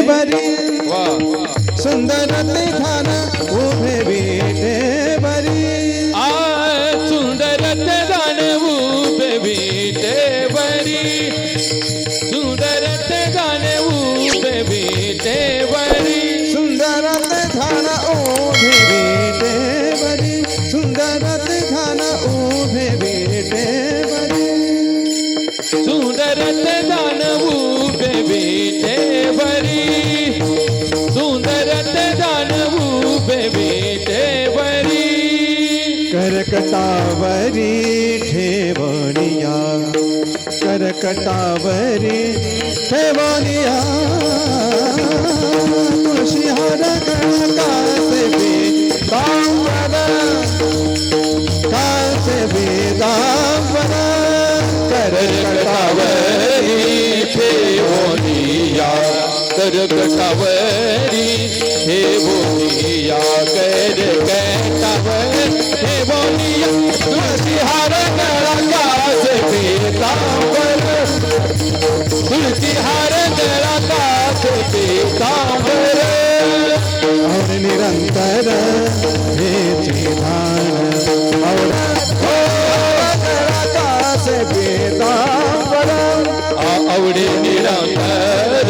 बरी वा सुंदर ते ध्यान उभे विटे बरी सुंदर ते ध्यान उभे विटे बरी सुंदर ते ध्यान उभे विटे बरी सुंदर ते ध्यान उभे विटे बरी सुंदर ते ध्यान उभे विटे बरी सुंदर ते ध्यान उभे विटे बरी सुंदर ते ध्यान उभे विटे बरी करकटावरी ठेवणिया करकटावरी ठेवणिया तुळशी हार कासे बेतांबर कासे बेतांबर करकटावरी ठेवोनिया करकटावरी ठेवोनिया करकटावरी ठेवोनिया तुळशी हार गळा कासे पीतांबर तुळशी हार गळा कासे पीतांबर और निरंतर हे ध्यान और कासे बेतांबर आवडे निरंतर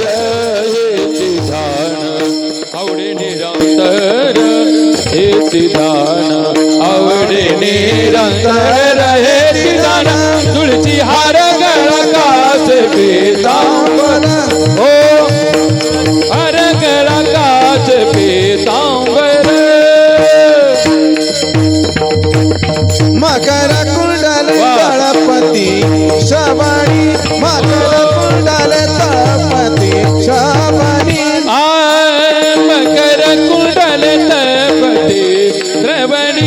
हेची ध्यान आवडे निरंतर हेची ध्यान आवडे निरंतर हेची ध्यान तुळशी हार गळा कासे पीतांबर ओ हार गळा कासे पीतांबर मकर कुंडल तळपती श्रवणी मकर कुंडल तळपती श्रवणी मकर कुंडल तळपती श्रवणी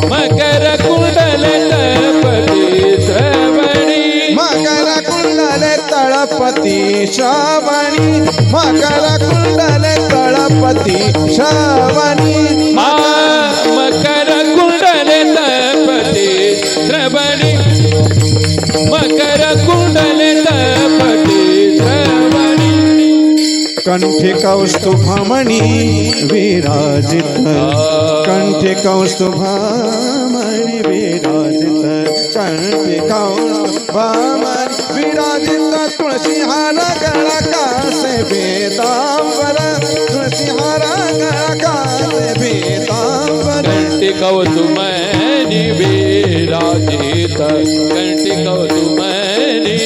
मकर कुंडल तळपती श्रवणी मकर कुंडल तळपती श्रवणी मकर कुंडल तळपती श्रवणी मकर कुंडल तळपती श्रवणी मकर कुंडल तळपती श्रवणी कंठे कौस्तुभमणी विराजित कंठे कौस्तुभमणी विराजित कंठे कौस्तुभमणी विराजित तुळशी हार गळा कासे बेतांबर तुळशी हार गळा कासे बेतांबर कंठी कौतुमनी विराजित कंठी कौतुमनी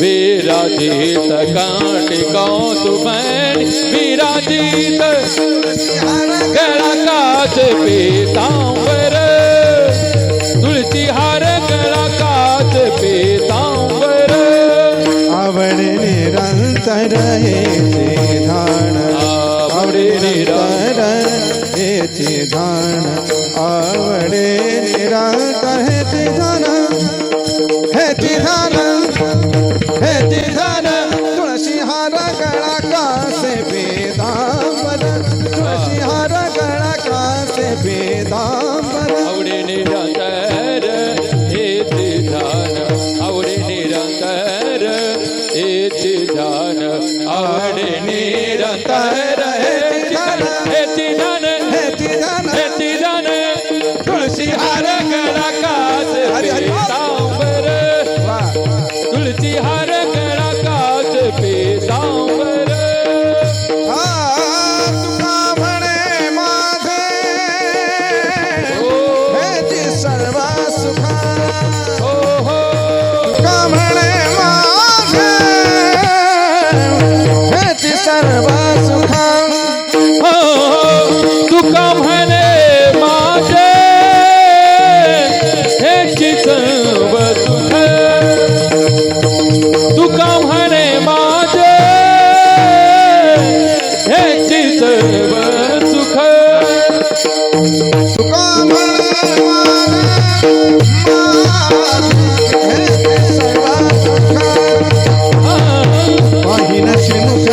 विराजित कंठी कौतुमनी विराजित गळा कासे पीतांबर तुळशी हार गळा कासे पीतांबर आवडे निरंतर हेचे ध्यान आवडे निरंतर हेचे ध्यान आवडे निरंतर हेचे ध्यान हेचे ध्यान हेचे ध्यान तुळशी हार गळा कासे बेतांबर तुळशी हार गळा कासे बेतांबर आवडे निरंतर हेचे ध्यान आवडे निरंतर हेचे ध्यान आवडे निरंतर हेचे ध्यान हेचे ध्यान हेचे ध्यान तुळशी हार गळा कासे पीतांबर तुळशी हार गळा कासे पीतांबर तुका म्हणे माझे हेची सर्व सुखा हो हो तुका म्हणे माझे हेची सर्व सुखा हो तुका म्हणे माझे हेची सर्व सुख तुका म्हणे माझे हेची सर्व सुख तुका म्हणे माझे हेची सर्व सुखा पाहिन शिनुष